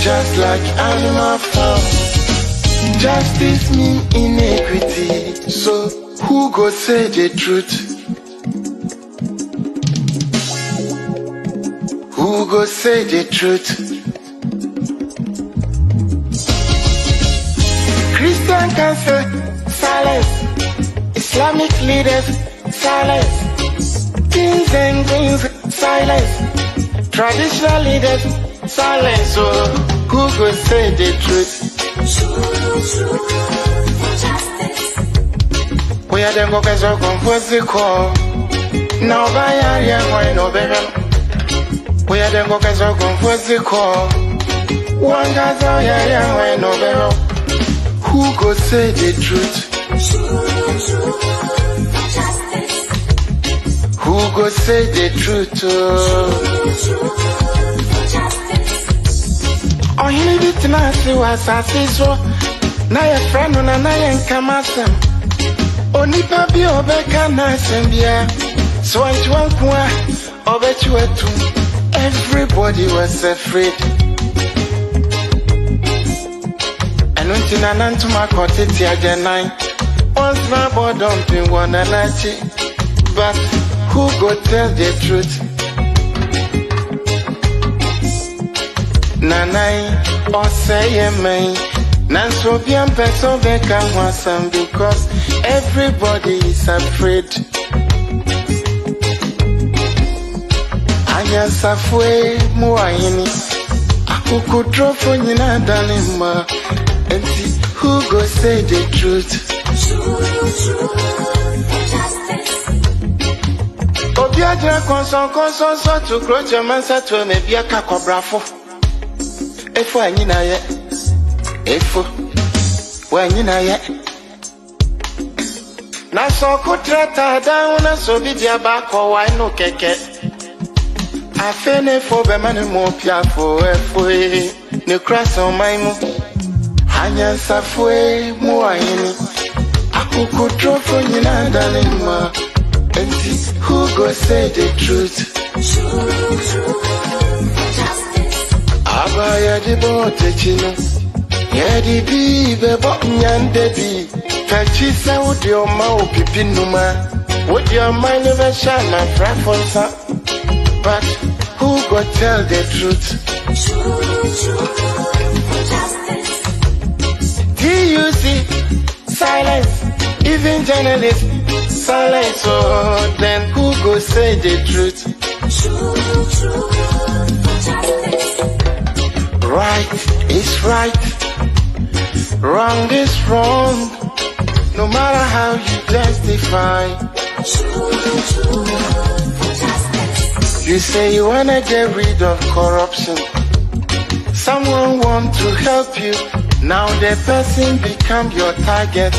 just like animal farm. Justice mean inequity. So who go say the truth? Who go say the truth? Christian can say silence. Islamic leaders silence. Kings and queens silence. Traditional leaders silence. So who go say the truth? We are the workers who compose the call. Now by area, why no better? We are the workers who compose the call. One guy's area, why no better? Who go say the truth? Who go say the truth? Oh, you need it now, see what's I see so. Now your friend on a nine come at them. Only papi obeka nice and beer. So I want one over you at two. Everybody was afraid. And until I learned to my cottage again nine. Once my boy dumping one and I see. But who go tell the truth? Nanai or say me. Nanso bien person beka wasam because everybody is afraid. Anya safwe muayini. Akuku drofo nyina dalima. And who go say the truth? Obiaja konson so to grow your mansa to me be a kakobrafo. Efo anyina ye. Efo when you know yet. Na so kutrata down na so be dia back or why no keke. I fene for be man mo pia for efo ne cross on my mo. Hanya safwe mo ayini. Akuku drofo nyina dalima. And who go say the truth? Abaya di bote chino. Yedi bi bebo nyande bi. Kachi sa udi oma opipi numa. Would your mind never shine my preference? But who go tell the truth? TUC silence. Even journalists silence. Oh, then who go say the truth? Right is right. Wrong is wrong, no matter how you justify. You say you wanna get rid of corruption. Someone want to help you, now the person become your target.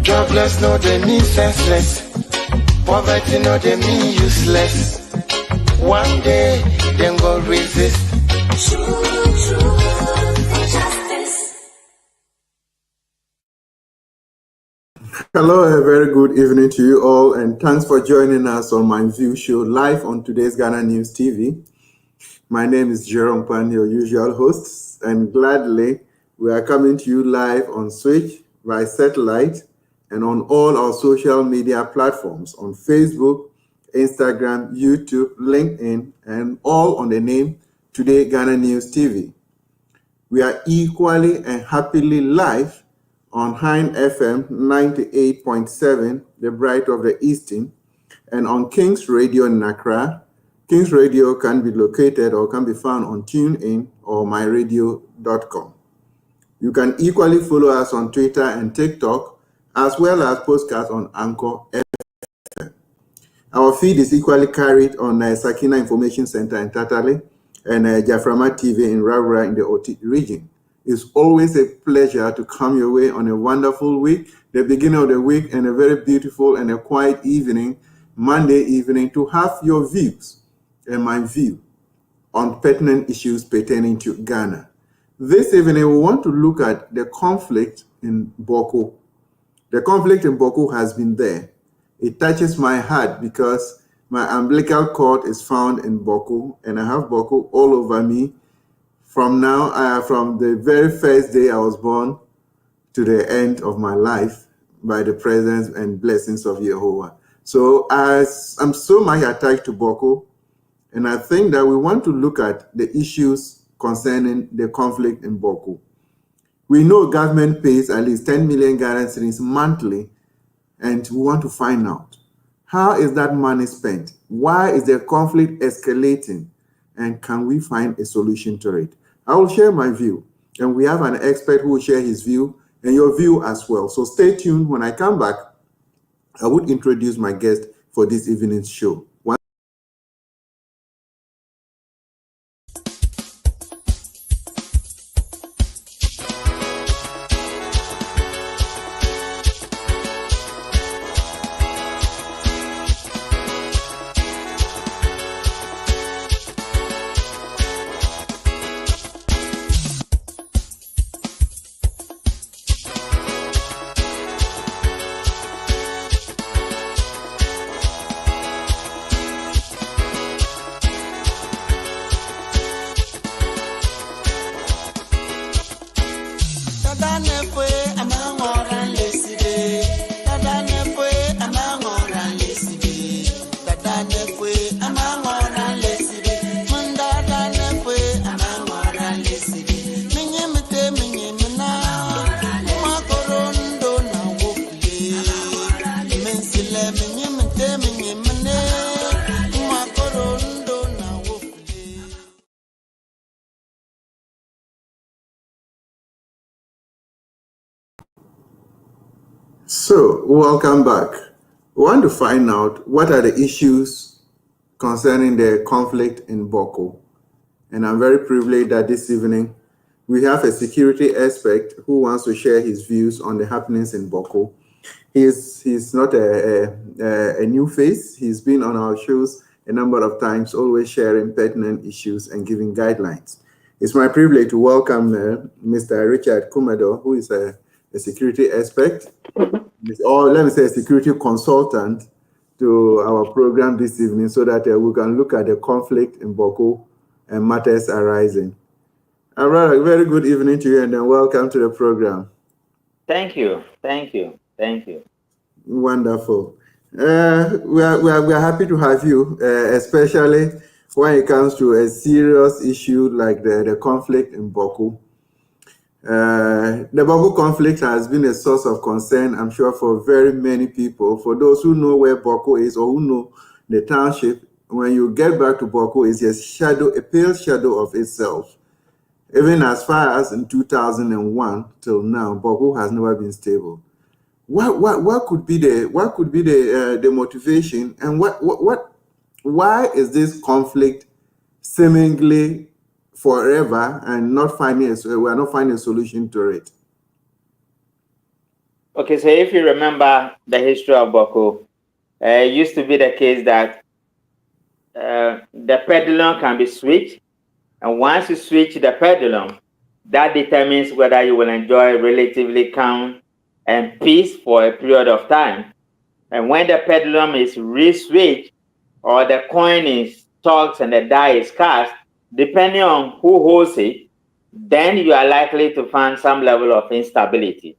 Jobless, no they mean senseless. Poverty, no they mean useless. One day, then go resist. Hello, a very good evening to you all, and thanks for joining us on MyView Show live on today's Ghana News TV. My name is Jerome Pan, your usual host, and gladly we are coming to you live on Switch, by satellite, and on all our social media platforms on Facebook, Instagram, YouTube, LinkedIn, and all on the name Today Ghana News TV. We are equally and happily live on Hine FM 98.7, the Bright of the Eastern, and on King's Radio in Accra. King's Radio can be located or can be found on TuneIn or myradio.com. You can equally follow us on Twitter and TikTok, as well as podcasts on Anchor FM. Our feed is equally carried on Sakina Information Center in Tatale and Jaframa TV in Rawra in the Oti region. It's always a pleasure to come your way on a wonderful week, the beginning of the week, and a very beautiful and a quiet evening, Monday evening, to have your views and my view on pertinent issues pertaining to Ghana. This evening, we want to look at the conflict in Boko. The conflict in Boko has been there. It touches my heart because My umbilical cord is found in Boko, and I have Boko all over me from the very first day I was born to the end of my life by the presence and blessings of Jehovah. So I'm so much attached to Boko, and I think that we want to look at the issues concerning the conflict in Boko. We know government pays at least 10 million Ghana cedis monthly, and we want to find out, how is that money spent? Why is the conflict escalating? And can we find a solution to it? I will share my view, and we have an expert who will share his view and your view as well. So stay tuned. When I come back, I would introduce my guest for this evening's show. So, welcome back. We want to find out what are the issues concerning the conflict in Boko. And I'm very privileged that this evening we have a security expert who wants to share his views on the happenings in Boko. He's not a new face. He's been on our shows a number of times, always sharing pertinent issues and giving guidelines. It's my privilege to welcome Mr. Richard Kumadoe, who is a security expert, or let me say a security consultant, to our program this evening so that we can look at the conflict in Boko and matters arising. All right, very good evening to you, and then welcome to the program. Thank you. Wonderful. We are happy to have you, especially when it comes to a serious issue like the conflict in Boko. The Boko conflict has been a source of concern, I'm sure, for very many people. For those who know where Boko is or who know the township, when you get back to Boko, it's a pale shadow of itself. Even as far as in 2001 till now, Boko has never been stable. What could be the motivation, and why is this conflict seemingly forever and we are not finding a solution to it? Okay, so if you remember the history of Boko, it used to be the case that the pendulum can be switched, and once you switch the pendulum, that determines whether you will enjoy relatively calm and peace for a period of time. And when the pendulum is re-switched, or the coin is tossed and the die is cast, depending on who holds it, then you are likely to find some level of instability.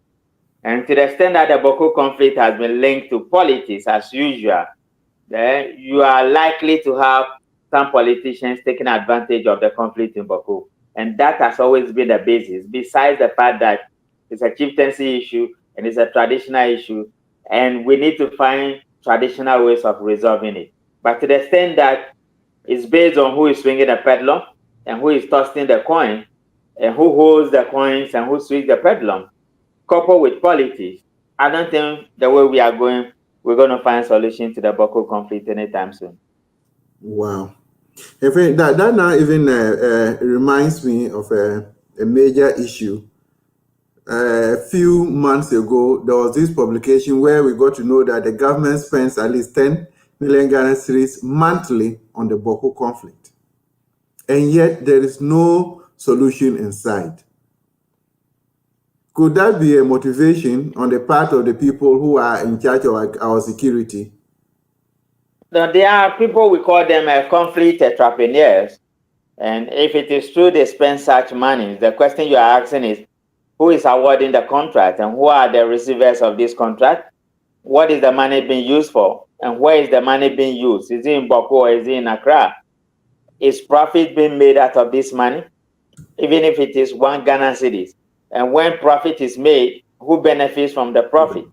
And to the extent that the Boko conflict has been linked to politics as usual, then you are likely to have some politicians taking advantage of the conflict in Boko. And that has always been the basis, besides the fact that it's a chieftaincy issue and it's a traditional issue, and we need to find traditional ways of resolving it. But to the extent that it's based on who is swinging the pendulum and who is tossing the coin and who holds the coins and who swings the pendulum, coupled with politics, I don't think the way we are going, we're going to find a solution to the Boko conflict anytime soon. Wow. In fact, that now even reminds me of a major issue. A few months ago, there was this publication where we got to know that the government spends at least 10 million Ghana cedis monthly on the Boko conflict. And yet there is no solution in sight. Could that be a motivation on the part of the people who are in charge of our security? Now, there are people, we call them conflict entrepreneurs. And if it is true they spend such money, the question you are asking is, who is awarding the contract and who are the receivers of this contract? What is the money being used for? And where is the money being used? Is it in Boko or is it in Accra? Is profit being made out of this money? Even if it is 1 Ghana cedis. And when profit is made, who benefits from the profit?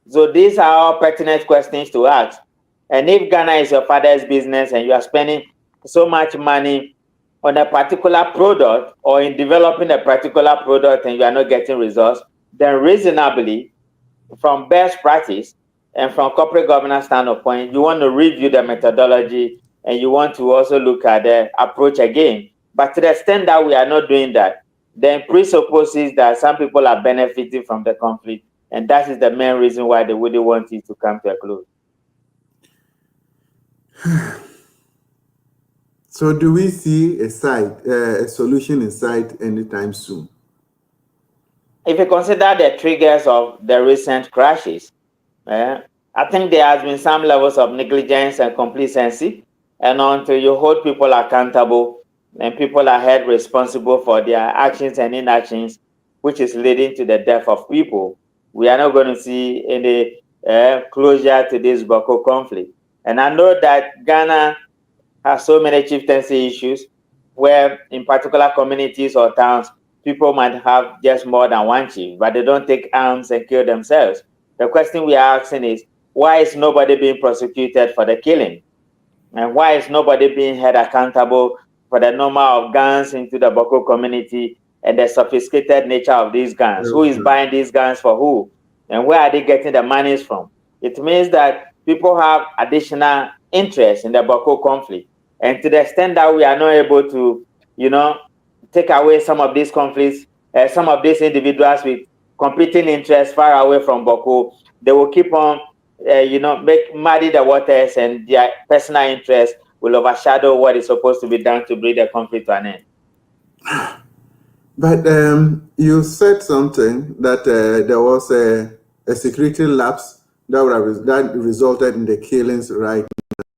So these are all pertinent questions to ask. And if Ghana is your father's business and you are spending so much money on a particular product or in developing a particular product and you are not getting results, then reasonably, from best practice and from corporate governance standpoint, you want to review the methodology and you want to also look at the approach again. But to the extent that we are not doing that, then presupposes that some people are benefiting from the conflict, and that is the main reason why they wouldn't want it to come to a close. So do we see a solution in sight anytime soon? If you consider the triggers of the recent crashes, I think there has been some levels of negligence and complacency, and until you hold people accountable and people are held responsible for their actions and inactions, which is leading to the death of people, we are not going to see any closure to this Boko conflict. And I know that Ghana has so many chieftaincy issues where in particular communities or towns, people might have just more than one chief, but they don't take arms and kill themselves. The question we are asking is, why is nobody being prosecuted for the killing? And why is nobody being held accountable for the number of guns into the Boko community and the sophisticated nature of these guns? Who is buying these guns for who? And where are they getting the monies from? It means that people have additional interest in the Boko conflict. And to the extent that we are not able to, take away some of these conflicts, some of these individuals with competing interests far away from Boko, they will keep on, muddy the waters, and their personal interests will overshadow what is supposed to be done to bring the conflict to an end. But you said something that there was a security lapse that resulted in the killings right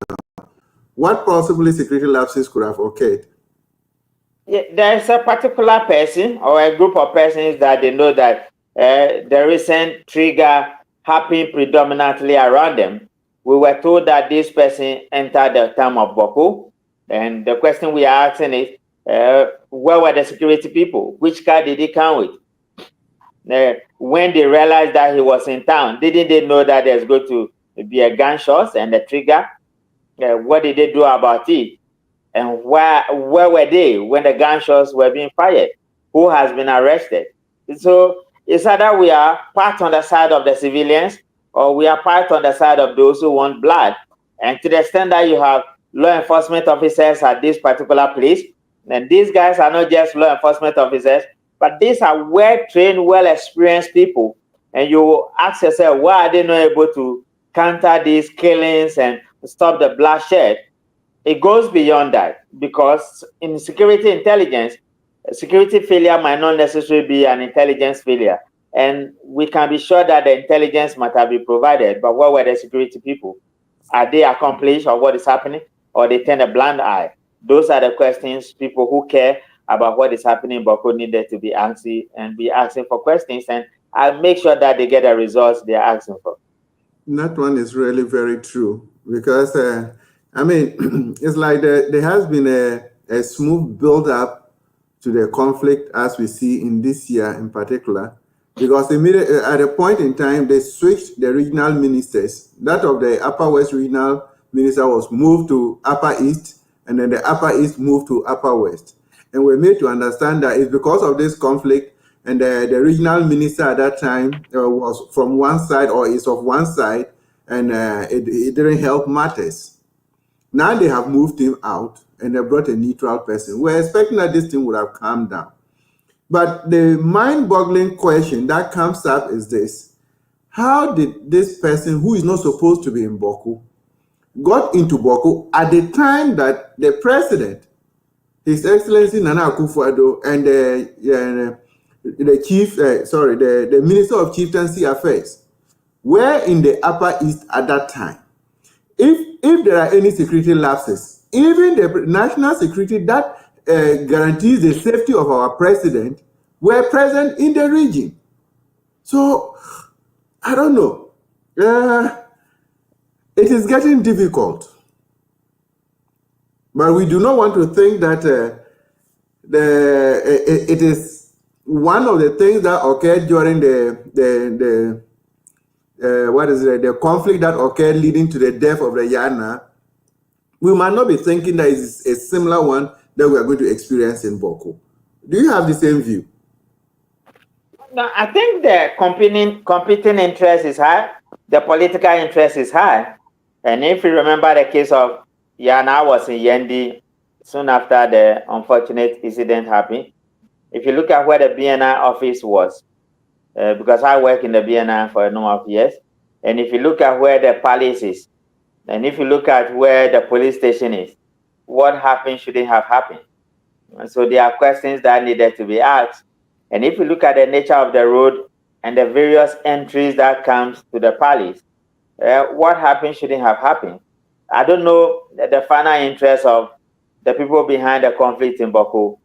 now. What possibly security lapses could have occurred? Yeah, there's a particular person or a group of persons that they know that the recent trigger happened predominantly around them. We were told that this person entered the town of Boko, and the question we are asking is, where were the security people? Which car did he come with? When they realized that he was in town, didn't they know that there's going to be a gunshot and a trigger? What did they do about it? And where were they when the gunshots were being fired? Who has been arrested? So it's either we are part on the side of the civilians or we are part on the side of those who want blood. And to the extent that you have law enforcement officers at this particular place, and these guys are not just law enforcement officers, but these are well-trained, well-experienced people. And you ask yourself, why are they not able to counter these killings and stop the bloodshed? It goes beyond that, because in security intelligence, security failure might not necessarily be an intelligence failure. And we can be sure that the intelligence might have been provided, but what were the security people? Are they accomplished of what is happening, or they turn a blind eye? Those are the questions people who care about what is happening in Boko needed to be asking for questions, and I'll make sure that they get the results they are asking for. That one is really very true, because it's like there has been a smooth build-up to the conflict as we see in this year in particular, because immediately at a point in time, they switched the regional ministers. That of the Upper West regional minister was moved to Upper East, and then the Upper East moved to Upper West. And we're made to understand that it's because of this conflict, and the regional minister at that time was from one side, or is of one side, and it didn't help matters. Now they have moved him out and they brought a neutral person. We're expecting that this thing would have calmed down. But the mind-boggling question that comes up is this: how did this person, who is not supposed to be in Boko, got into Boko at the time that the president, His Excellency Nana Akufo-Addo, and the Minister of Chieftaincy Affairs were in the Upper East at that time? if there are any security lapses, even the national security that guarantees the safety of our president were present in the region. So, I don't know. It is getting difficult. But we do not want to think that it is one of the things that occurred during the conflict that occurred leading to the death of the Yana. We might not be thinking that it's a similar one that we are going to experience in Boko. Do you have the same view? No, I think the competing interest is high. The political interest is high. And if you remember the case of Yana was in Yendi soon after the unfortunate incident happened. If you look at where the BNI office was, because I work in the BNI for a number of years, and if you look at where the palace is, and if you look at where the police station is, what happened shouldn't have happened. And so there are questions that needed to be asked. And if you look at the nature of the road and the various entries that comes to the palace, what happened shouldn't have happened. I don't know the final interest of the people behind the conflict in Boko,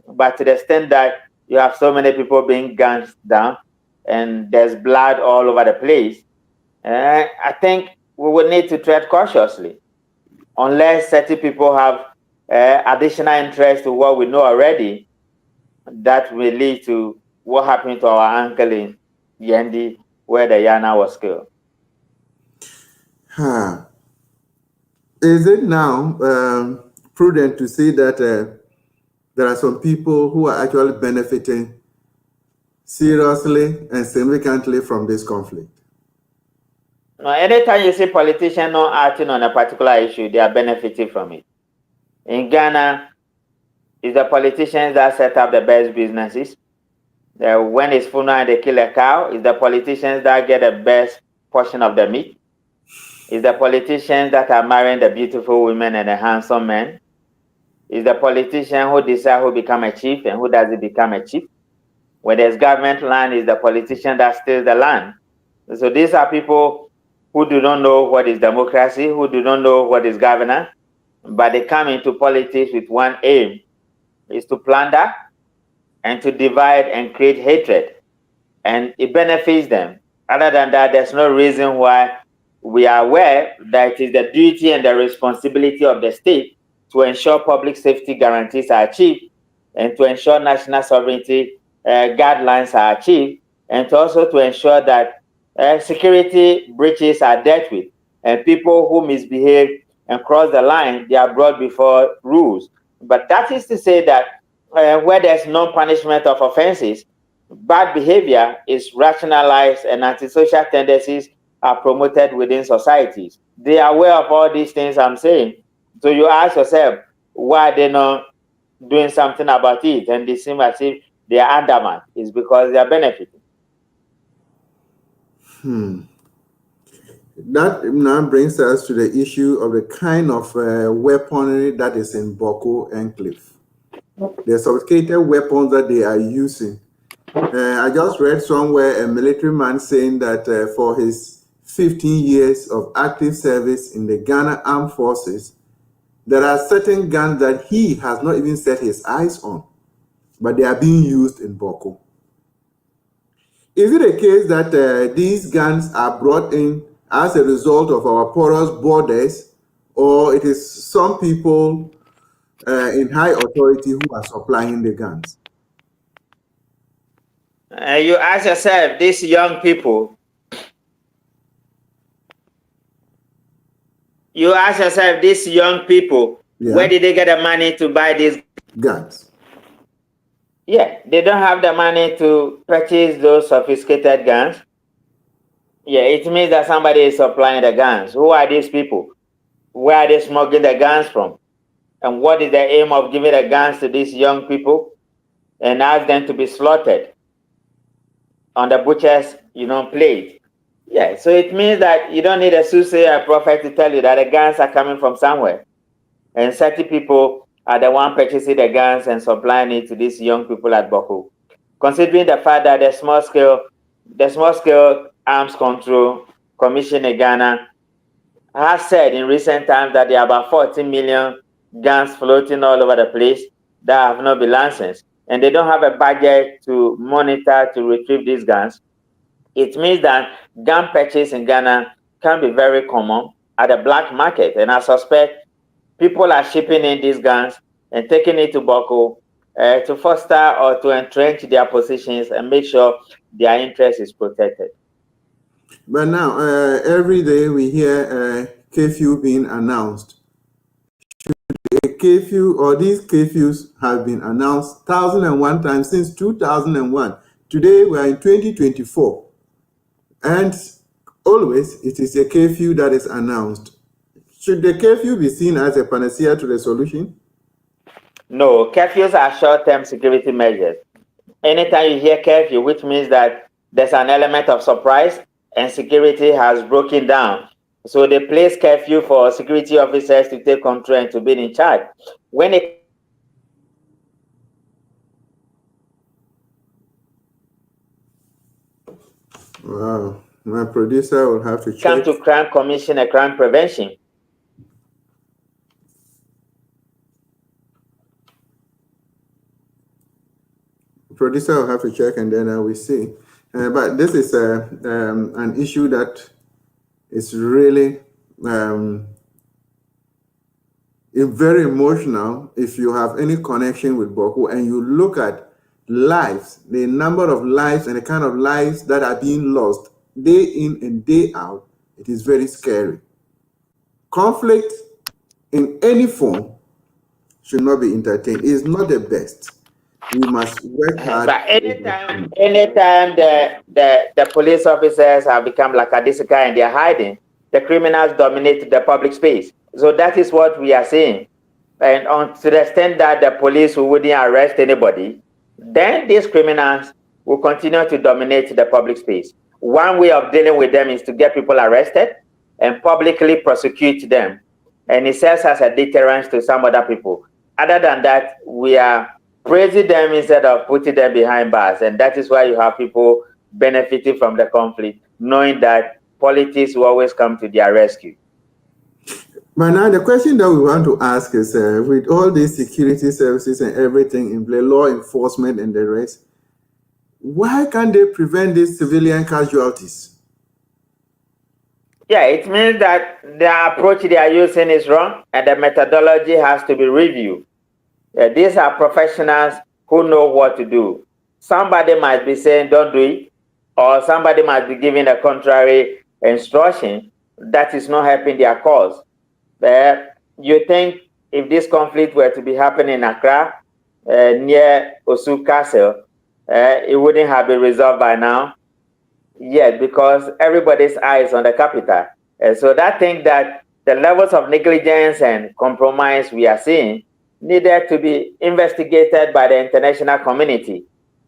but to the extent that you have so many people being gunned down and there's blood all over the place, I think we would need to tread cautiously, unless certain people have additional interest to what we know already that will lead to what happened to our uncle in Yendi, where the Yana was killed. Is it now prudent to say that there are some people who are actually benefiting seriously and significantly from this conflict? Now, anytime you see politicians not acting on a particular issue, they are benefiting from it. In Ghana, it's the politicians that set up the best businesses. When it's funeral and they kill a cow, it's the politicians that get the best portion of the meat. It's the politicians that are marrying the beautiful women and the handsome men. It's the politician who decide who become a chief and who doesn't become a chief. When there's government land, it's the politician that steals the land. So these are people who do not know what is democracy, who do not know what is governance, but they come into politics with one aim, is to plunder and to divide and create hatred. And it benefits them. Other than that, there's no reason why we are aware that it is the duty and the responsibility of the state to ensure public safety guarantees are achieved and to ensure national sovereignty guidelines are achieved, and to also to ensure that security breaches are dealt with, and people who misbehave and cross the line, they are brought before rules. But that is to say that where there's no punishment of offenses, bad behavior is rationalized and antisocial tendencies are promoted within societies. They are aware of all these things I'm saying. So you ask yourself, why are they not doing something about it? And they seem as if they are undermined. It's because they are benefiting. That now brings us to the issue of the kind of weaponry that is in Boko Enclave. The sophisticated weapons that they are using. I just read somewhere a military man saying that for his 15 years of active service in the Ghana Armed Forces, there are certain guns that he has not even set his eyes on, but they are being used in Boko. Is it a case that these guns are brought in as a result of our porous borders, or it is some people in high authority who are supplying the guns? You ask yourself, these young people, where did they get the money to buy these guns? Yeah, they don't have the money to purchase those sophisticated guns. Yeah, it means that somebody is supplying the guns. Who are these people? Where are they smuggling the guns from? And what is the aim of giving the guns to these young people and ask them to be slaughtered on the butcher's, plate? Yeah, so it means that you don't need a soothsayer prophet to tell you that the guns are coming from somewhere. And certain people are the one purchasing the guns and supplying it to these young people at Boko. Considering the fact that the small scale Arms Control Commission in Ghana has said in recent times that there are about 14 million guns floating all over the place that have not been licensed, and they don't have a budget to monitor to retrieve these guns. It means that gun purchase in Ghana can be very common at the black market, and I suspect people are shipping in these guns and taking it to Boko to foster or to entrench their positions and make sure their interest is protected. But now, every day we hear curfew being announced. A curfew, or these curfews have been announced 1,001 times since 2001. Today we are in 2024, and always it is a curfew that is announced. Should the curfew be seen as a panacea to the solution? No, curfews are short-term security measures. Anytime you hear curfew, which means that there's an element of surprise and security has broken down. So they place curfew for security officers to take control and to be in charge. When it Wow, my producer will have to check. comes to crime commission and crime prevention, Producer will have to check, and then I will see. But this is an issue that is really very emotional. If you have any connection with Boko and you look at lives, the number of lives and the kind of lives that are being lost day in and day out, it is very scary. Conflict in any form should not be entertained. It is not the best. We must work hard. But anytime the police officers have become lackadaisical and they're hiding, the criminals dominate the public space. So that is what we are seeing. And to the extent that the police wouldn't arrest anybody, then these criminals will continue to dominate the public space. One way of dealing with them is to get people arrested and publicly prosecute them. And it serves as a deterrent to some other people. Other than that, we are praising them instead of putting them behind bars. And that is why you have people benefiting from the conflict, knowing that politics will always come to their rescue. But now the question that we want to ask is, with all these security services and everything in play, law enforcement and the rest, why can't they prevent these civilian casualties? Yeah, it means that the approach they are using is wrong and the methodology has to be reviewed. These are professionals who know what to do. Somebody might be saying, don't do it, or somebody might be giving a contrary instruction that is not helping their cause. You think if this conflict were to be happening in Accra, near Osu Castle, it wouldn't have been resolved by now? Yes, because everybody's eyes on the capital. So that thing that the levels of negligence and compromise we are seeing needed to be investigated by the international community,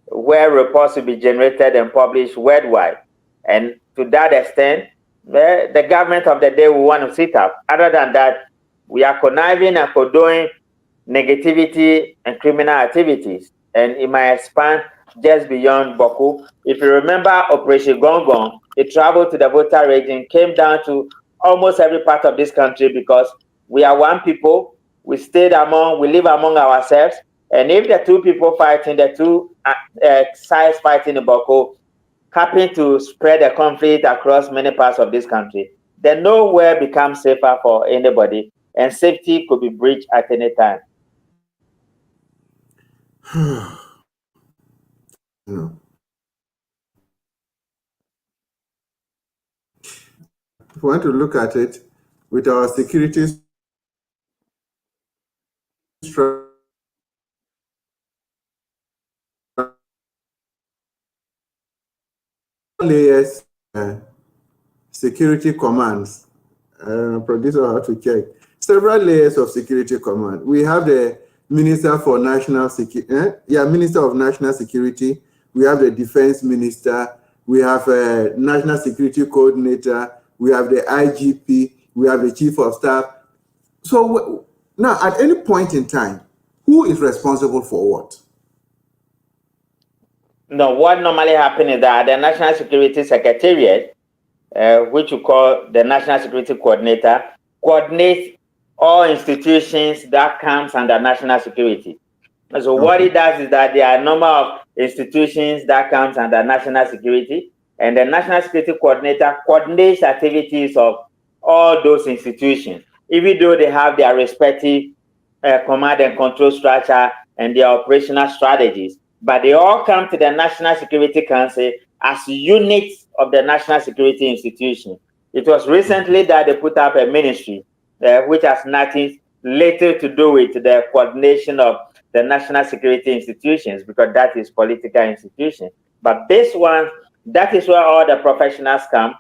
where reports will be generated and published worldwide. And to that extent, the government of the day will want to sit up. Other than that, we are conniving and condoning negativity and criminal activities. And it might expand just beyond Boko. If you remember Operation Gong, it traveled to the Volta region, came down to almost every part of this country because we are one people. We live among ourselves. And if the two people fighting, the two sides fighting in Boko, happen to spread the conflict across many parts of this country, then nowhere becomes safer for anybody, and safety could be breached at any time. No. If we want to look at it with our security layers, security commands. Producer have to check. Several layers of security command. We have the Minister for National Security, Minister of National Security. We have the Defense Minister. We have a National Security Coordinator. We have the IGP. We have the Chief of Staff. So now, at any point in time, who is responsible for what? No, what normally happens is that the National Security Secretariat which we call the National Security Coordinator, coordinates all institutions that comes under national security. So what it does is that there are a number of institutions that comes under national security, and the National Security Coordinator coordinates activities of all those institutions, even though they have their respective command and control structure and their operational strategies. But they all come to the National Security Council as units of the national security institution. It was recently that they put up a ministry, which has nothing little to do with the coordination of the national security institutions, because that is political institution. But this one, that is where all the professionals come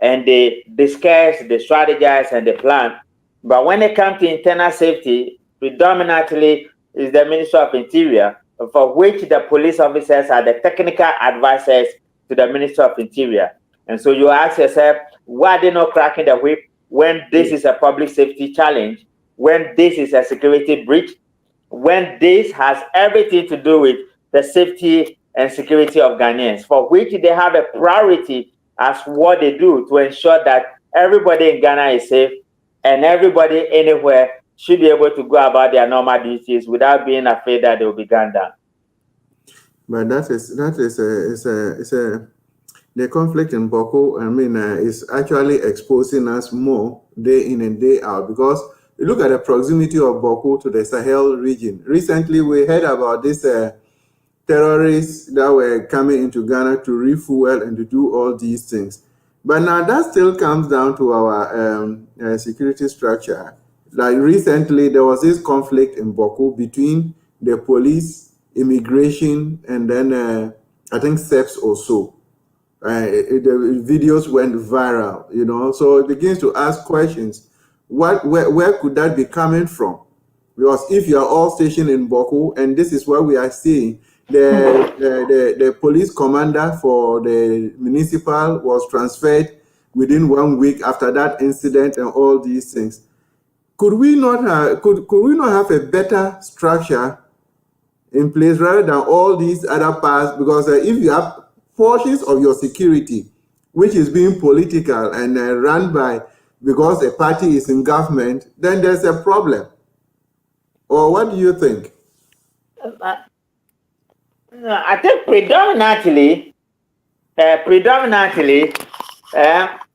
and they discuss, they strategize, and they plan. But when it comes to internal safety, predominantly is the Ministry of Interior, for which the police officers are the technical advisors to the Ministry of Interior. And so you ask yourself, why are they not cracking the whip when this is a public safety challenge, when this is a security breach, when this has everything to do with the safety and security of Ghanaians, for which they have a priority as what they do to ensure that everybody in Ghana is safe and everybody anywhere should be able to go about their normal duties without being afraid that they will be gunned down. But the conflict in Boko, is actually exposing us more day in and day out, because you look at the proximity of Boko to the Sahel region. Recently, we heard about these terrorists that were coming into Ghana to refuel and to do all these things. But now that still comes down to our security structure. Like recently, there was this conflict in Boko between the police, immigration, and then I think SEPs or so. The videos went viral, so it begins to ask questions. Where could that be coming from? Because if you are all stationed in Boko, and this is what we are seeing, the police commander for the municipal was transferred within 1 week after that incident and all these things. Could we not have a better structure in place rather than all these other parts? Because if you have portions of your security which is being political and run by because a party is in government, then there's a problem. Or what do you think? I think predominantly,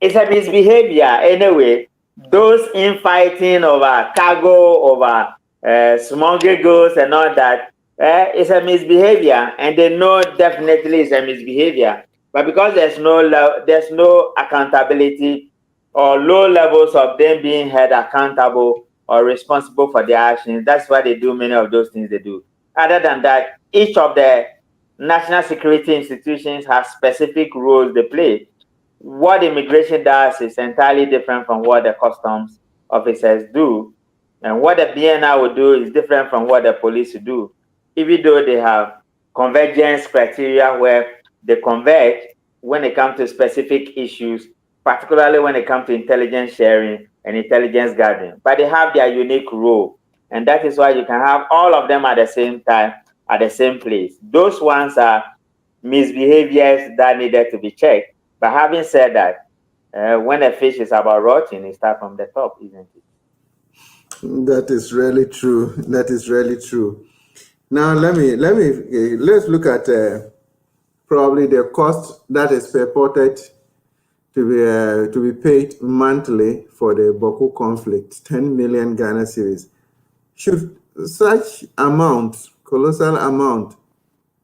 it's a misbehavior anyway. Those infighting over cargo, over smuggling goods and all that, it's a misbehavior, and they know definitely it's a misbehavior. But because there's no accountability or low levels of them being held accountable or responsible for their actions, that's why they do many of those things they do. Other than that, each of the national security institutions has specific roles they play. What immigration does is entirely different from what the customs officers do. And what the BNI will do is different from what the police will do. Even though they have convergence criteria where they converge when it comes to specific issues, particularly when it comes to intelligence sharing and intelligence gathering. But they have their unique role. And that is why you can have all of them at the same time, at the same place. Those ones are misbehaviors that needed to be checked. But having said that, when a fish is about rotting, it starts from the top, isn't it? That is really true. That is really true. Now let's look at probably the cost that is purported to be paid monthly for the Boko conflict, 10 million Ghana cedis. Should such amount, colossal amount,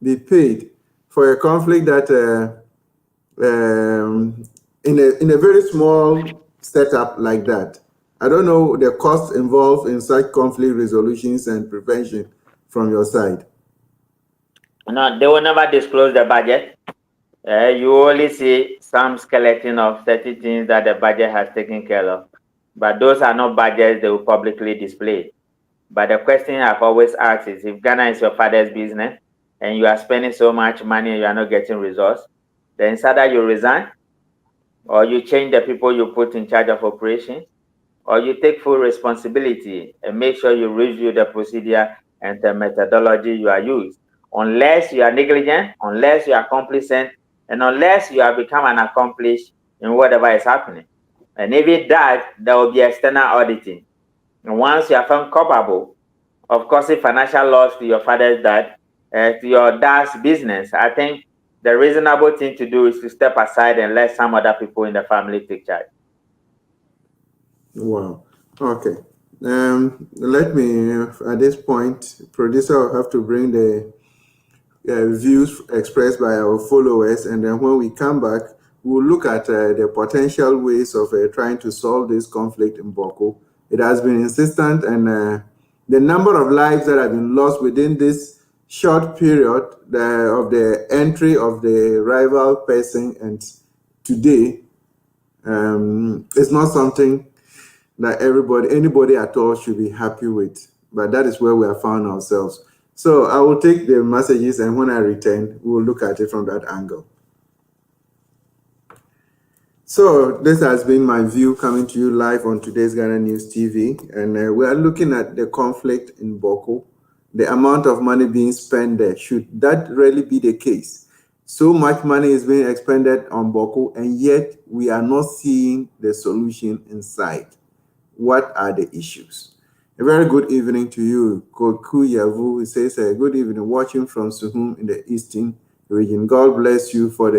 be paid for a conflict that in a very small setup like that? I don't know the cost involved in such conflict resolutions and prevention from your side. No, they will never disclose the budget. You only see some skeleton of certain things that the budget has taken care of. But those are not budgets they will publicly display. But the question I've always asked is, if Ghana is your father's business and you are spending so much money and you are not getting results, then it's either you resign, or you change the people you put in charge of operations, or you take full responsibility and make sure you review the procedure and the methodology you are used. Unless you are negligent, unless you are complacent, and unless you have become an accomplished in whatever is happening. And even that, there will be external auditing. And once you are found culpable of causing financial loss to your father's dad, to your dad's business, I think the reasonable thing to do is to step aside and let some other people in the family take charge. Wow. Okay. Let me, at this point, producer will have to bring the views expressed by our followers, and then when we come back, we'll look at the potential ways of trying to solve this conflict in Boko. It has been insistent, and the number of lives that have been lost within this short period of the entry of the rival person and today is not something that anybody at all should be happy with. But that is where we have found ourselves. So I will take the messages, and when I return, we'll look at it from that angle. So this has been my view coming to you live on today's Ghana News TV, and we are looking at the conflict in Boko, the amount of money being spent there. Should that really be the case? So much money is being expended on Boko, and yet we are not seeing the solution in sight. What are the issues? A very good evening to you, Koku Yavu. He says, good evening, watching from Suhum in the Eastern region. God bless you for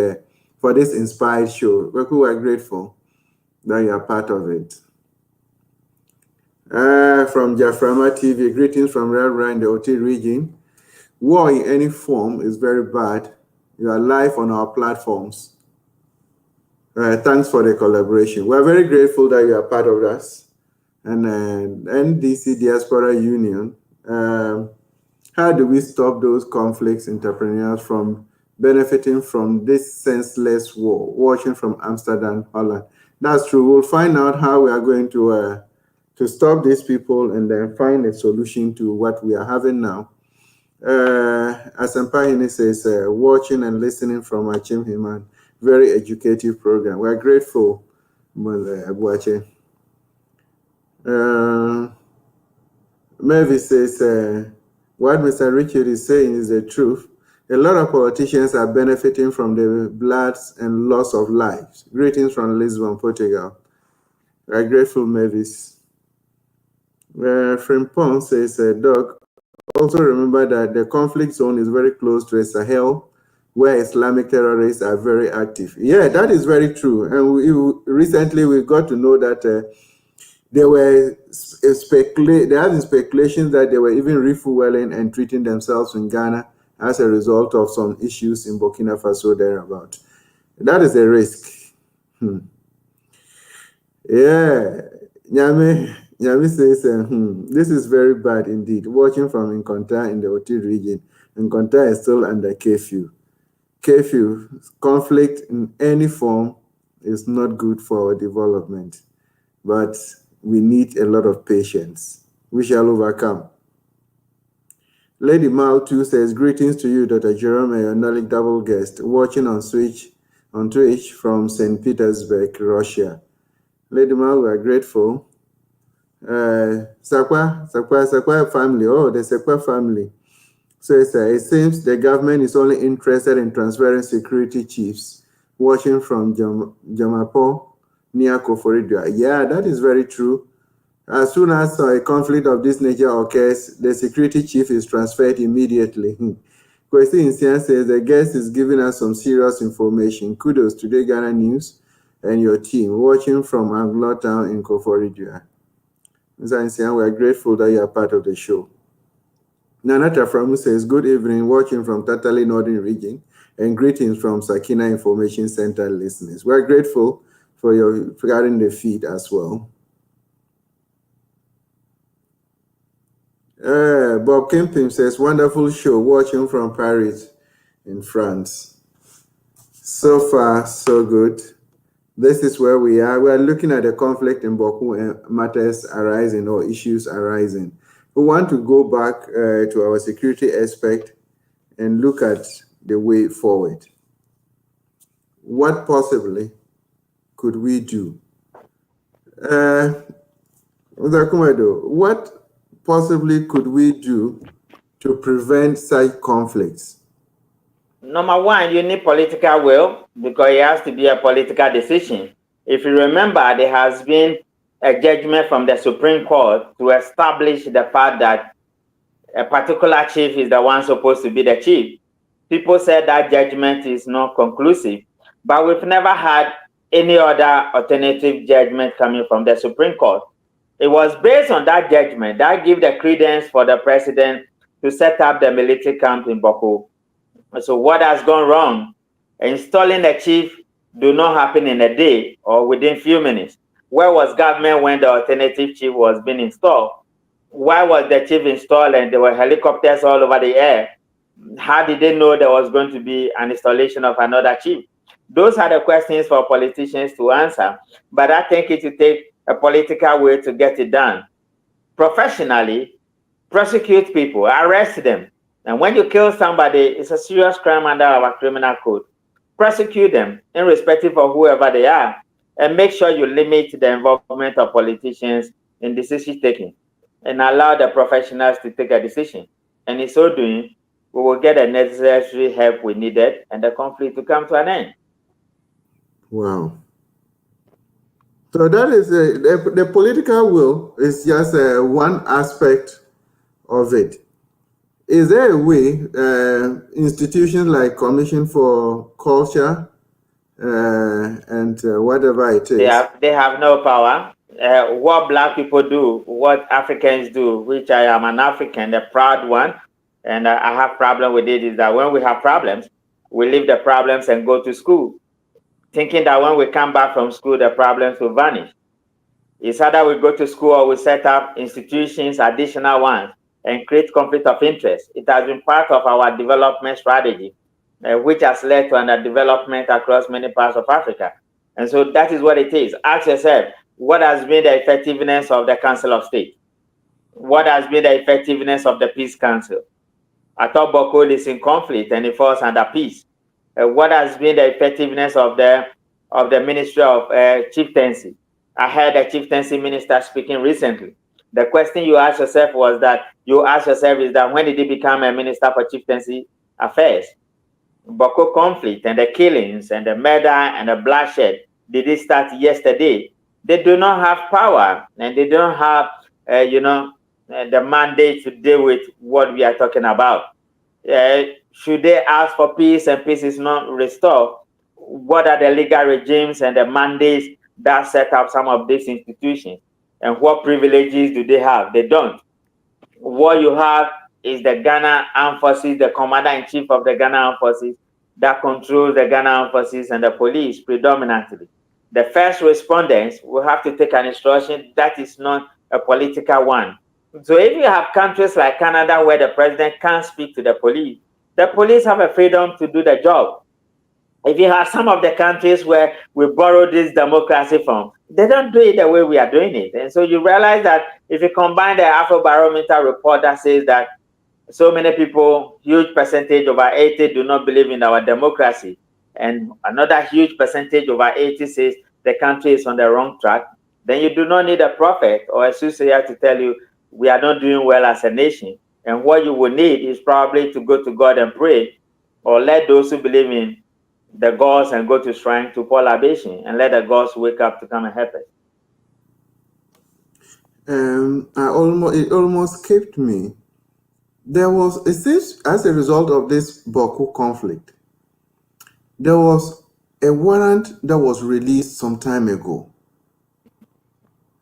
this inspired show. We are grateful that you are part of it. From Jaframa TV, greetings from Rara in the OT region. War in any form is very bad. You are live on our platforms. Thanks for the collaboration. We are very grateful that you are part of us. And NDC Diaspora Union, how do we stop those conflicts, entrepreneurs from benefiting from this senseless war? Watching from Amsterdam, Holland. That's true. We'll find out how we are going to stop these people and then find a solution to what we are having now. As Asampahini says, watching and listening from Achim Himan, very educative program. We are grateful, Abuache. Mervis says, what Mr. Richard is saying is the truth. A lot of politicians are benefiting from the blood and loss of lives. Greetings from Lisbon, Portugal. We are grateful, Mervis. Frimpong says, Doug, also remember that the conflict zone is very close to the Sahel, where Islamic terrorists are very active. Yeah, that is very true. And recently we got to know that there have been speculations that they were even refueling and treating themselves in Ghana as a result of some issues in Burkina Faso thereabout. That is a risk. Yeah, Nyame says, this is very bad indeed. Watching from Nkonta in the Oti region, Nkonta is still under curfew. Curfew, conflict in any form is not good for our development, but we need a lot of patience. We shall overcome. Lady Mal too says, greetings to you, Dr. Jerome, your knowledge double guest, watching on Twitch from St. Petersburg, Russia. Lady Mal, we are grateful. Sakwa family, the Sakwa family. So it seems the government is only interested in transferring security chiefs, watching from Jamapo, near Koforidua. Yeah, that is very true. As soon as a conflict of this nature occurs, the security chief is transferred immediately. Kwesi Insian says the guest is giving us some serious information. Kudos to the Ghana News and your team, watching from Anglo Town in Koforidua. Mr. Insian, we are grateful that you are part of the show. Nanata Framu says, good evening, watching from Tatali Northern Region, and greetings from Sakina Information Center listeners. We are grateful for your regarding the feed as well. Bob Kempim says, wonderful show, watching from Paris in France. So far, so good. This is where we are. We are looking at the conflict in Boko and matters arising or issues arising. We want to go back to our security aspect and look at the way forward. What possibly could we do? Mr. Kumadoe, what possibly could we do to prevent such conflicts? Number one, you need political will because it has to be a political decision. If you remember, there has been a judgment from the Supreme Court to establish the fact that a particular chief is the one supposed to be the chief. People said that judgment is not conclusive, but we've never had any other alternative judgment coming from the Supreme Court. It was based on that judgment that gave the credence for the president to set up the military camp in Boko. So what has gone wrong? Installing a chief do not happen in a day or within few minutes. Where was government when the alternative chief was being installed? Why was the chief installed and there were helicopters all over the air? How did they know there was going to be an installation of another chief? Those are the questions for politicians to answer, but I think it will take a political way to get it done. Professionally, prosecute people, arrest them. And when you kill somebody, it's a serious crime under our criminal code. Prosecute them, irrespective of whoever they are, and make sure you limit the involvement of politicians in decision taking and allow the professionals to take a decision. And in so doing, we will get the necessary help we needed and the conflict to come to an end. Wow. So that is the political will is just one aspect of it. Is there a way institutions like Commission for Culture and whatever it is? They have no power. What Black people do, what Africans do, which I am an African, the proud one, and I have problem with it, is that when we have problems, we leave the problems and go to school, thinking that when we come back from school, the problems will vanish. It's either we go to school or we set up institutions, additional ones, and create conflict of interest. It has been part of our development strategy, which has led to underdevelopment across many parts of Africa. And so that is what it is. Ask yourself, what has been the effectiveness of the Council of State? What has been the effectiveness of the Peace Council? I thought Boko is in conflict and it falls under peace. What has been the effectiveness of the Ministry of Chieftaincy? I heard a chieftaincy minister speaking recently. The question you ask yourself is that when did he become a minister for chieftaincy affairs? Boko conflict and the killings and the murder and the bloodshed, did it start yesterday? They do not have power and they don't have, the mandate to deal with what we are talking about. Should they ask for peace and peace is not restored? What are the legal regimes and the mandates that set up some of these institutions? And what privileges do they have? They don't. What you have is the Ghana Armed Forces, the commander-in-chief of the Ghana Armed Forces that controls the Ghana Armed Forces and the police predominantly. The first respondents will have to take an instruction that is not a political one. So if you have countries like Canada where the president can't speak to the police have a freedom to do the job. If you have some of the countries where we borrow this democracy from, they don't do it the way we are doing it. And so you realize that if you combine the Afrobarometer report that says that so many people, huge percentage, over 80, do not believe in our democracy, and another huge percentage, over 80, says the country is on the wrong track, then you do not need a prophet or a soothsayer to tell you we are not doing well as a nation. And what you will need is probably to go to God and pray, or let those who believe in the gods and go to shrine to pour libation and let the gods wake up to come and help us. It almost escaped me. It seems as a result of this Boko conflict, there was a warrant that was released some time ago.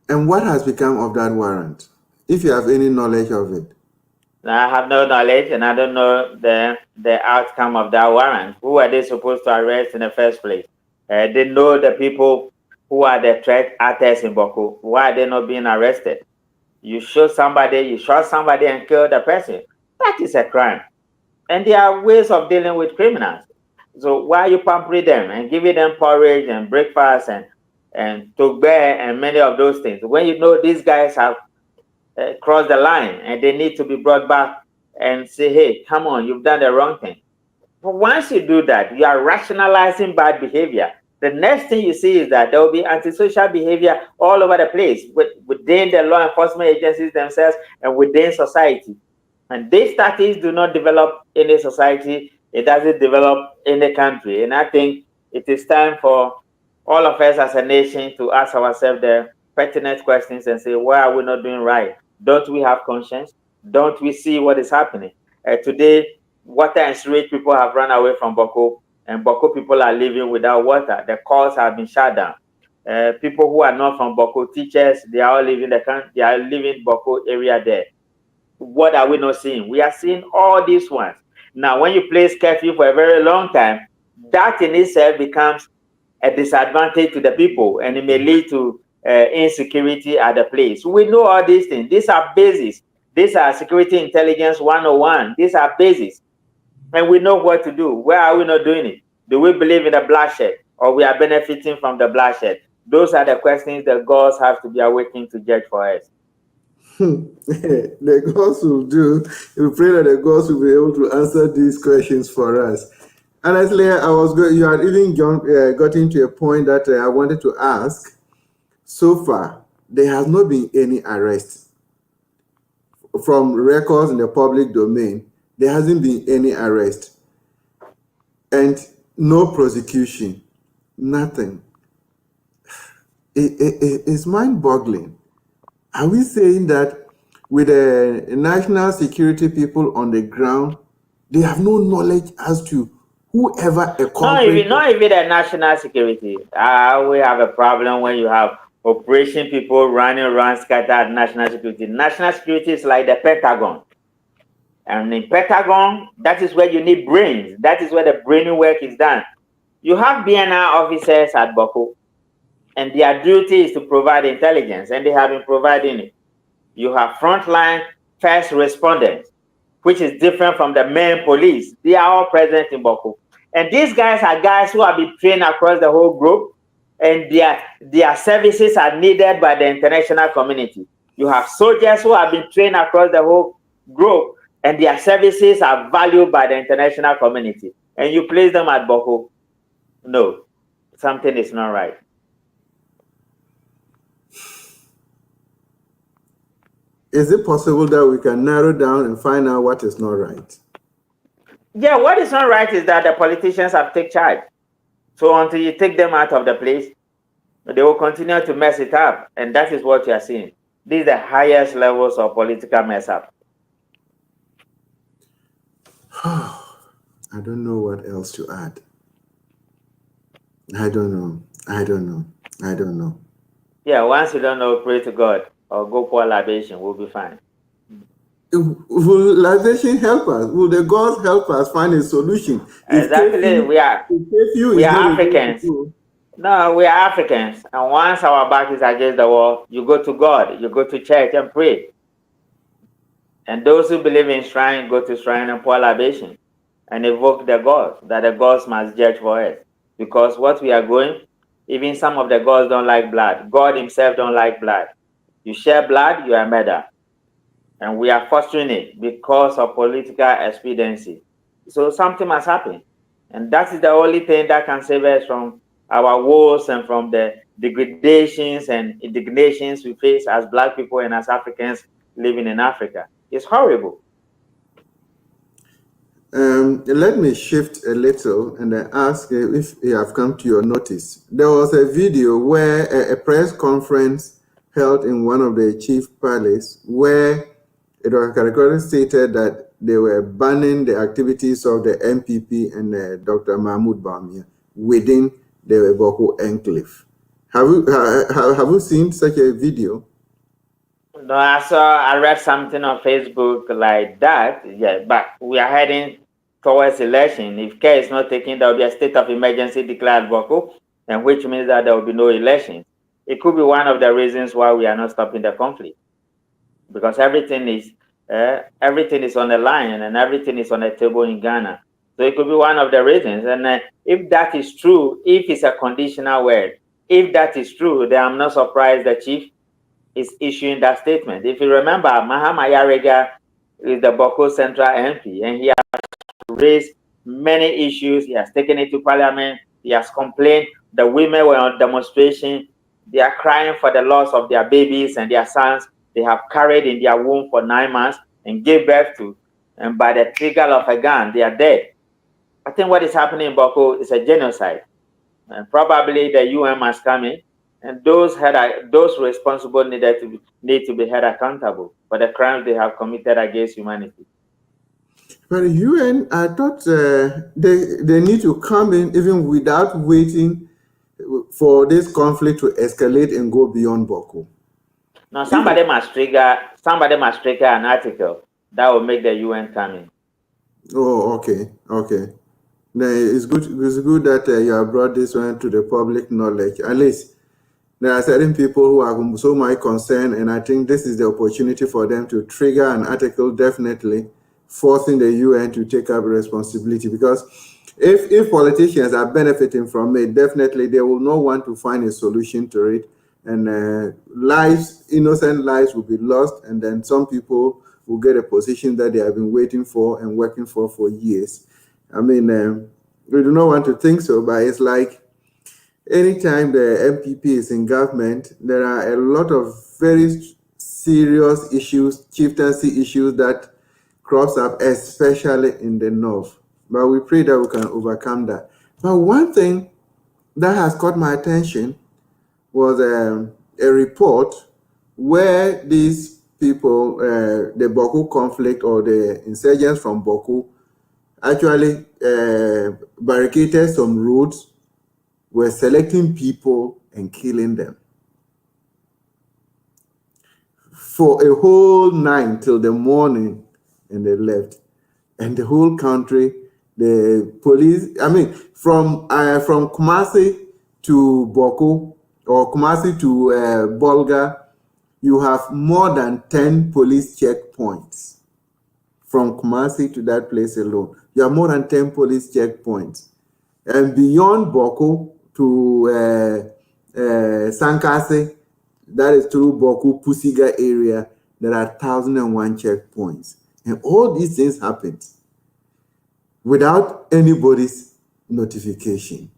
And what has become of that warrant, if you have any knowledge of it? I have no knowledge, and I don't know the outcome of that warrant. Who are they supposed to arrest in the first place? They know the people who are the threat actors in Boko. Why are they not being arrested? You shot somebody and killed the person. That is a crime. And there are ways of dealing with criminals. So why are you pampering them and giving them porridge and breakfast and togbe and many of those things? When you know these guys have crossed the line and they need to be brought back and say, hey, come on, you've done the wrong thing. But once you do that, you are rationalizing bad behavior. The next thing you see is that there will be antisocial behavior all over the place within the law enforcement agencies themselves and within society. And these tactics do not develop in a society It doesn't develop in the country. And I think it is time for all of us as a nation to ask ourselves the pertinent questions and say, why are we not doing right? Don't we have conscience? Don't we see what is happening? Today, water and sewage people have run away from Boko, and Boko people are living without water. The calls have been shut down. People who are not from Boko, teachers, they are all leaving the country. They are leaving Boko area there. What are we not seeing? We are seeing all these ones. Now, when you place curfew for a very long time, that in itself becomes a disadvantage to the people, and it may lead to insecurity at the place. We know all these things. These are basics. These are security intelligence 101. These are basics. And we know what to do. Where are we not doing it? Do we believe in the bloodshed, or we are benefiting from the bloodshed? Those are the questions that gods have to be awakened to judge for us. The gods will do. We pray that the gods will be able to answer these questions for us. Honestly, you had even gotten to a point that I wanted to ask. So far, there has not been any arrest. From records in the public domain, there hasn't been any arrest. And no prosecution. Nothing. It's mind-boggling. Are we saying that with the national security people on the ground, they have no knowledge as to whoever a culprit? Not even the national security. We have a problem when you have operation people running around scattered national security. National security is like the Pentagon. And in Pentagon, that is where you need brains. That is where the brain work is done. You have BNI officers at Boko, and their duty is to provide intelligence, and they have been providing it. You have frontline first responders, which is different from the main police. They are all present in Boko. And these guys are guys who have been trained across the whole group, and their services are needed by the international community. You have soldiers who have been trained across the whole group, and their services are valued by the international community. And you place them at Boko. No, something is not right. Is it possible that we can narrow down and find out what is not right? Yeah, what is not right is that the politicians have taken charge. So until you take them out of the place, they will continue to mess it up. And that is what you are seeing. These are the highest levels of political mess up. I don't know what else to add. I don't know. Yeah, once you don't know, pray to God or go pour libation, we'll be fine. Will libation help us? Will the gods help us find a solution? Exactly. We are Africans. No, we are Africans. And once our back is against the wall, you go to God, you go to church and pray. And those who believe in shrine, go to shrine and pour libation and evoke the gods, that the gods must judge for us. Because what we are going, even some of the gods don't like blood. God himself don't like blood. You share blood, you are murder. And we are fostering it because of political expediency. So something must happen. And that is the only thing that can save us from our woes and from the degradations and indignations we face as Black people and as Africans living in Africa. It's horrible. Let me shift a little and ask if you have come to your notice. There was a video where a press conference held in one of the chief palace where it was categorically stated that they were banning the activities of the MPP and Dr. Mahmoud Bawumia within the Boko enclave. Have you seen such a video? No, I read something on Facebook like that. Yeah, but we are heading towards election. If care is not taken, there will be a state of emergency declared Boko, and which means that there will be no election. It could be one of the reasons why we are not stopping the conflict, because everything is on the line and everything is on the table in Ghana. So it could be one of the reasons. And if that is true, if it's a conditional word, if that is true, then I'm not surprised the chief is issuing that statement. If you remember, Mahama Yarega is the Boko Central MP, and he has raised many issues. He has taken it to Parliament. He has complained. The women were on demonstration. They are crying for the loss of their babies and their sons they have carried in their womb for 9 months and gave birth to. And by the trigger of a gun, they are dead. I think what is happening in Boko is a genocide. And probably the UN must come in, and those responsible need to be held accountable for the crimes they have committed against humanity. But the UN, I thought they need to come in even without waiting for this conflict to escalate and go beyond Boko. Now somebody must trigger an article that will make the UN come in. Oh, okay. It's good that you have brought this one to the public knowledge. At least there are certain people who are so much concerned, and I think this is the opportunity for them to trigger an article, definitely forcing the UN to take up responsibility. Because if politicians are benefiting from it, definitely they will not want to find a solution to it, and innocent lives will be lost, and then some people will get a position that they have been waiting for and working for years. I mean, we do not want to think so, but it's like anytime the MPP is in government, there are a lot of very serious issues, chieftaincy issues that crops up, especially in the north. But we pray that we can overcome that. But one thing that has caught my attention was a report where these people, the Boko conflict or the insurgents from Boko, actually barricaded some roads, were selecting people and killing them for a whole night till the morning, and they left. And the whole country, the police, I mean, from Kumasi to Boko or Kumasi to Bolga, you have more than 10 police checkpoints. From Kumasi to that place alone, you have more than 10 police checkpoints. And beyond Boko to Sankase, that is through Boko, Pusiga area, there are 1,001 checkpoints. And all these things happened without anybody's notification.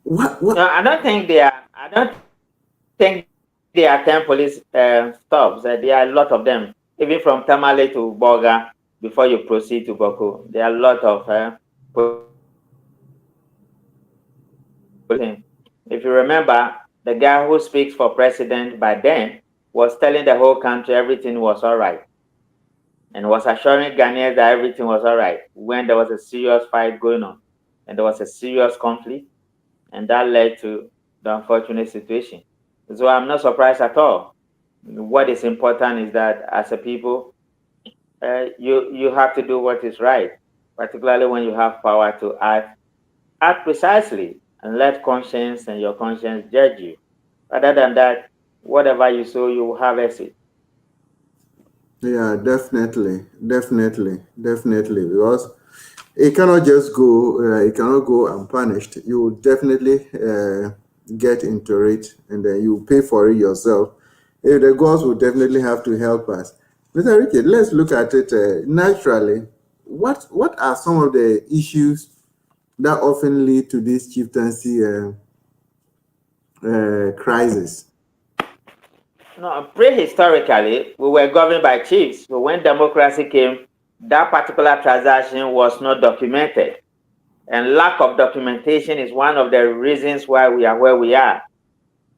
What? No, I don't think there are 10 police stops. There are a lot of them, even from Tamale to Boga. Before you proceed to Boko, there are a lot of if you remember, the guy who speaks for president by then was telling the whole country everything was all right, and was assuring Ghanaians that everything was all right when there was a serious fight going on, and there was a serious conflict, and that led to the unfortunate situation. So I'm not surprised at all. What is important is that as a people, you have to do what is right, particularly when you have power to act precisely and let conscience and your conscience judge you. Other than that, whatever you sow, you will harvest it. Yeah, definitely. Because it cannot just go, it cannot go unpunished. You will definitely get into it, and then you pay for it yourself. The gods will definitely have to help us. Mr. Richard, let's look at it naturally. What are some of the issues that often lead to this chieftaincy crisis? No, prehistorically, we were governed by chiefs. So when democracy came, that particular transaction was not documented. And lack of documentation is one of the reasons why we are where we are.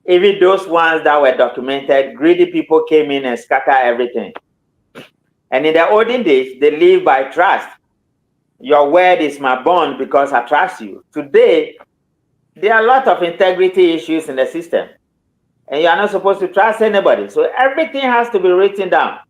Even those ones that were documented, greedy people came in and scattered everything. And in the olden days, they lived by trust. Your word is my bond because I trust you. Today, there are a lot of integrity issues in the system, and you are not supposed to trust anybody. So everything has to be written down.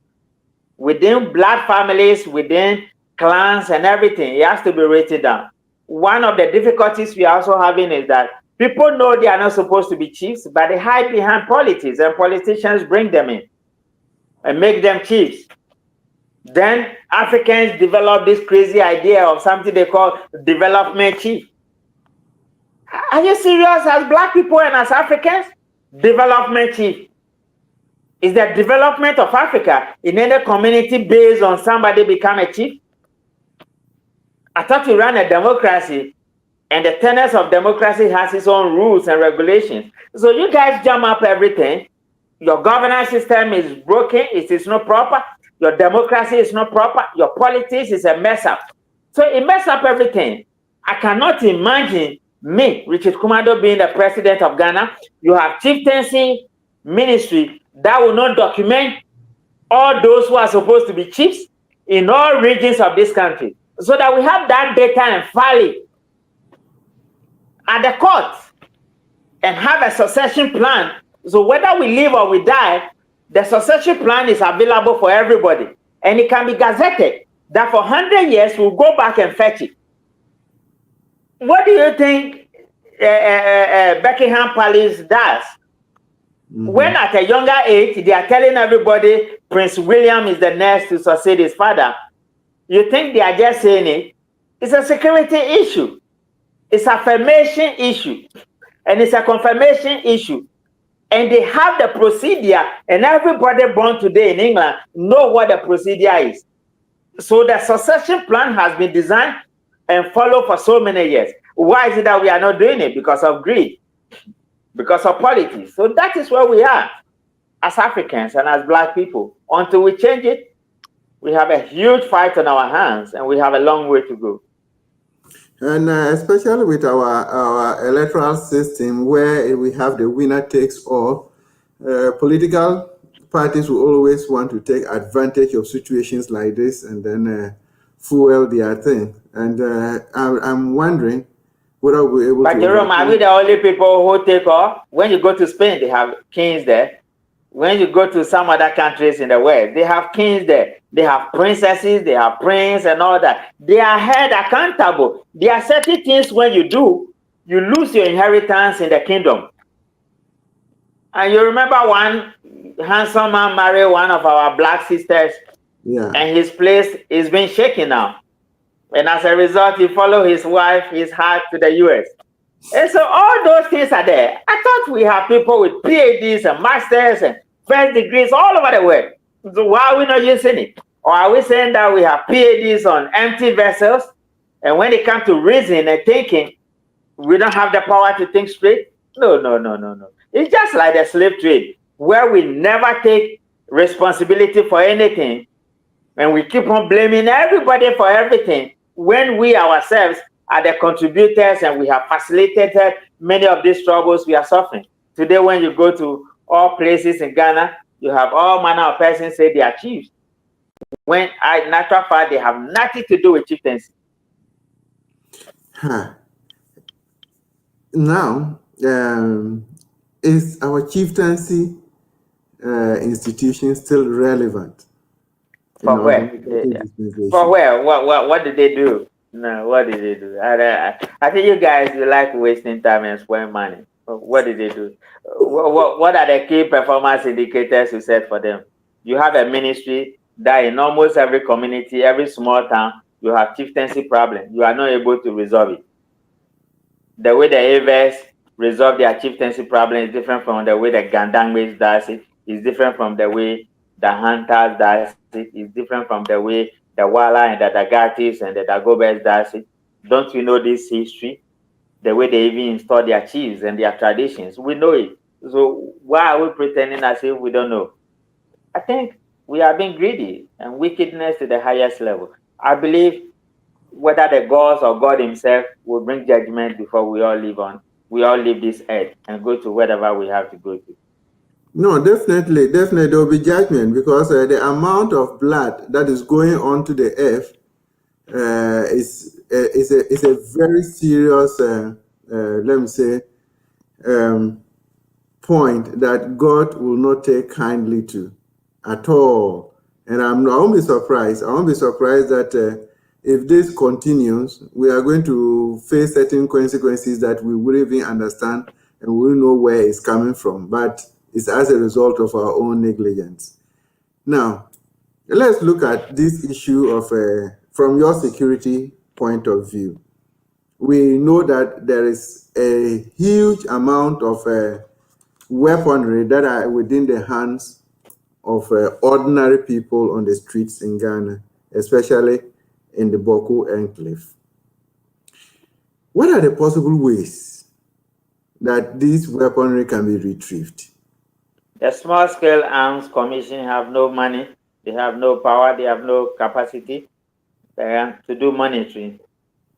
Within blood families, within clans and everything, it has to be written down. One of the difficulties we are also having is that people know they are not supposed to be chiefs, but they hide behind politics, and politicians bring them in and make them chiefs. Then Africans develop this crazy idea of something they call development chief. Are you serious as Black people and as Africans? Development chief. Is the development of Africa in any community based on somebody become a chief? I thought you ran a democracy, and the tenets of democracy has its own rules and regulations. So you guys jam up everything. Your governance system is broken. It is not proper. Your democracy is not proper. Your politics is a mess up. So it mess up everything. I cannot imagine me, Richard Kumadoe, being the president of Ghana. You have chieftaincy ministry that will not document all those who are supposed to be chiefs in all regions of this country, so that we have that data and file it at the court and have a succession plan. So whether we live or we die, the succession plan is available for everybody, and it can be gazetted that for 100 years we'll go back and fetch it. What do you think Buckingham Palace does? When at a younger age they are telling everybody Prince William is the next to succeed his father, you think they are just saying it? It's a security issue. It's an affirmation issue. And it's a confirmation issue. And they have the procedure, and everybody born today in England know what the procedure is. So the succession plan has been designed and followed for so many years. Why is it that we are not doing it? Because of greed, because of politics. So that is where we are as Africans and as Black people. Until we change it, we have a huge fight on our hands, and we have a long way to go. And especially with our electoral system, where we have the winner takes all, political parties will always want to take advantage of situations like this and then fuel their thing. And I'm wondering whether we're able to... But Jerome, are we the only people who take off? When you go to Spain, they have kings there. When you go to some other countries in the West, they have kings there. They have princesses, they have princes and all that. They are held accountable. There are certain things when you do, you lose your inheritance in the kingdom. And you remember one handsome man married one of our Black sisters, and his place is being shaken now. And as a result, he followed his wife, his heart to the US. And so all those things are there. I thought we have people with PhDs and masters and first degrees all over the world. So why are we not using it? Or are we saying that we have PhDs on empty vessels, and when it comes to reasoning and thinking, we don't have the power to think straight? No. It's just like the slave trade, where we never take responsibility for anything, and we keep on blaming everybody for everything, when we ourselves are the contributors and we have facilitated many of these troubles we are suffering. Today, when you go to all places in Ghana, you have all manner of persons say they are chiefs, when in natural fact they have nothing to do with chieftaincy. Now, is our chieftaincy institution still relevant? For where? For where? What did they do? No, what did they do? I think you guys, you like wasting time and spending money. What did they do? What are the key performance indicators you set for them? You have a ministry that in almost every community, every small town, you have chieftaincy problem. You are not able to resolve it. The way the Avers resolve their chieftaincy problem is different from the way the Gandangmes does it. It's different from the way the Hunters does it. It's different from the way the Wala and the Dagatis and the Dagobers does it. Don't we know this history? The way they even install their chiefs and their traditions. We know it. So why are we pretending as if we don't know? I think we are being greedy and wickedness to the highest level. I believe whether the gods or God himself will bring judgment before we all leave this earth and go to wherever we have to go to. No, definitely there will be judgment, because the amount of blood that is going onto the earth is a very serious, let me say, point that God will not take kindly to at all. And I won't be surprised. I won't be surprised that if this continues, we are going to face certain consequences that we wouldn't even understand and we wouldn't know where it's coming from. But it's as a result of our own negligence. Now, let's look at this issue of from your security point of view. We know that there is a huge amount of weaponry that are within the hands of ordinary people on the streets in Ghana, especially in the Boko enclave. What are the possible ways that this weaponry can be retrieved? The Small Scale Arms Commission have no money. They have no power. They have no capacity to do monitoring.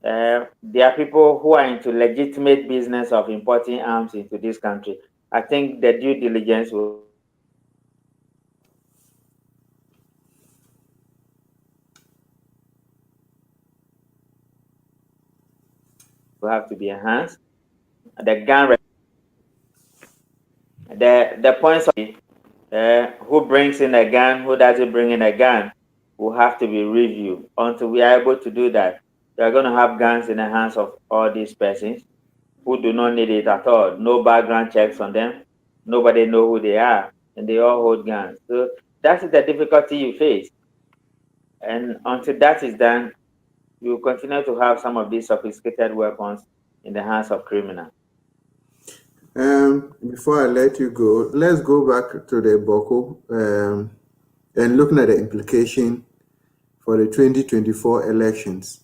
There are people who are into legitimate business of importing arms into this country. I think the due diligence will have to be enhanced. The gun, the points of who brings in a gun, who doesn't bring in a gun, will have to be reviewed. Until we are able to do that, we are going to have guns in the hands of all these persons who do not need it at all. No background checks on them. Nobody know who they are, and they all hold guns. So that's the difficulty you face. And until that is done, you will continue to have some of these sophisticated weapons in the hands of criminals. Before I let you go, let's go back to the Boko and looking at the implication for the 2024 elections.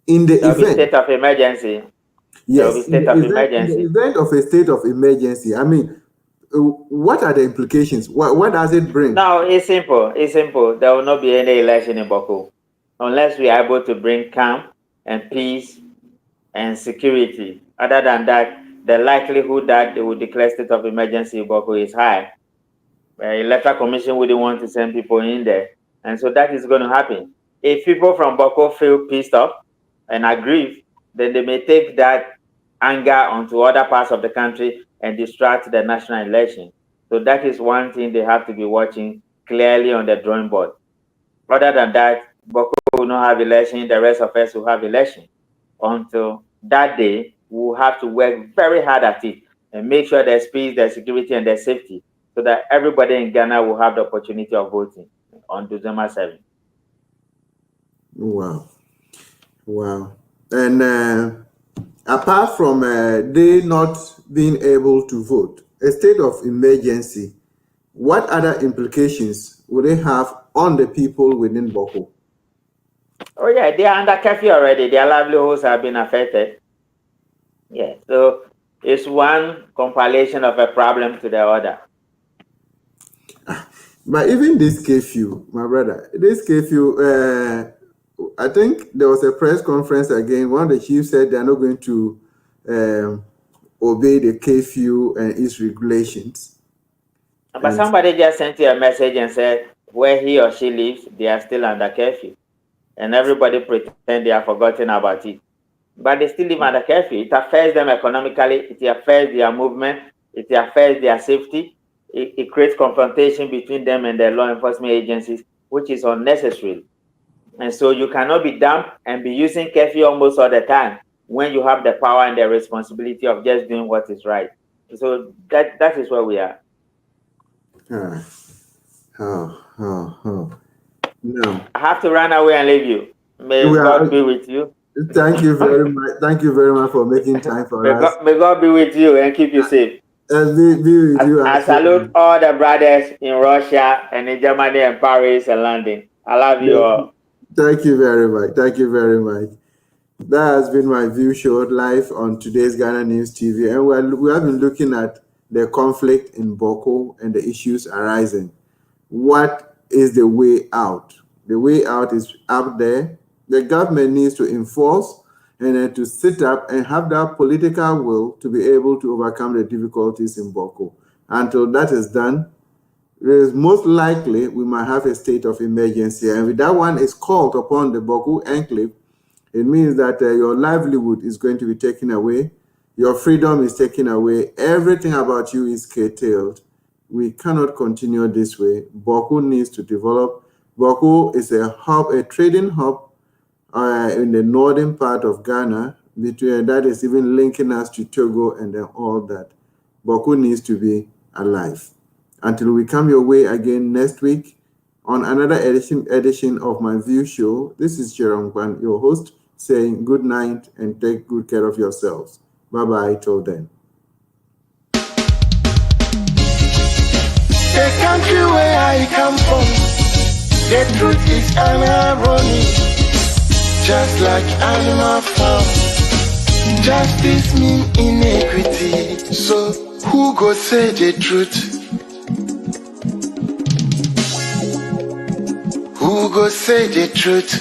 In the event, state of emergency. Yes, in the event of a state of emergency, I mean, what are the implications? What does it bring? No, it's simple. It's simple. There will not be any election in Boko unless we are able to bring calm and peace and security. Other than that, the likelihood that they will declare state of emergency in Boko is high. Electoral Commission wouldn't want to send people in there. And so that is going to happen. If people from Boko feel pissed off and aggrieved, then they may take that anger onto other parts of the country and distract the national election. So that is one thing they have to be watching clearly on the drawing board. Other than that, Boko will not have election, the rest of us will have election. Until that day, we will have to work very hard at it and make sure there's peace, there's security, and there's safety, so that everybody in Ghana will have the opportunity of voting on December 7th. Wow. Wow. And apart from they not being able to vote, a state of emergency, what other implications would they have on the people within Boko? Oh yeah, they are under curfew already. Their livelihoods have been affected. Yeah, so it's one compilation of a problem to the other. But even this curfew, my brother, this curfew, I think there was a press conference again. One of the chiefs said they are not going to obey the curfew and its regulations. But somebody just sent you a message and said where he or she lives, they are still under curfew. And everybody pretend they have forgotten about it. But they still live under curfew. It affects them economically. It affects their movement. It affects their safety. It creates confrontation between them and their law enforcement agencies, which is unnecessary. And so you cannot be dumb and be using curfew almost all the time when you have the power and the responsibility of just doing what is right. So that is where we are. No. I have to run away and leave you. May God be with you. Thank you very much. Thank you very much for making time for us. May God be with you and keep you safe. Be with you. I salute all the brothers in Russia and in Germany and Paris and London. I love you all. Thank you very much. Thank you very much. That has been MyView Show live on today's Ghana News TV. And we have been looking at the conflict in Boko and the issues arising. What is the way out? The way out is up there. The government needs to enforce and then to sit up and have that political will to be able to overcome the difficulties in Boko. Until that is done, it is most likely we might have a state of emergency. And if that one is called upon the Boko enclave, it means that your livelihood is going to be taken away. Your freedom is taken away. Everything about you is curtailed. We cannot continue this way. Boko needs to develop. Boko is a hub, a trading hub in the northern part of Ghana, that is even linking us to Togo and then all that. Boko needs to be alive. Until we come your way again next week on another edition of MyView Show, this is Jerome Kwan, your host, saying good night and take good care of yourselves. Bye-bye till then. The country where I come from, the truth is irony. Just like animal farm, justice mean inequity. So who go say the truth? Who go say the truth?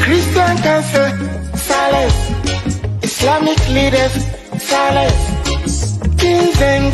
Christian can say silence. Islamic leaders silence. Kings and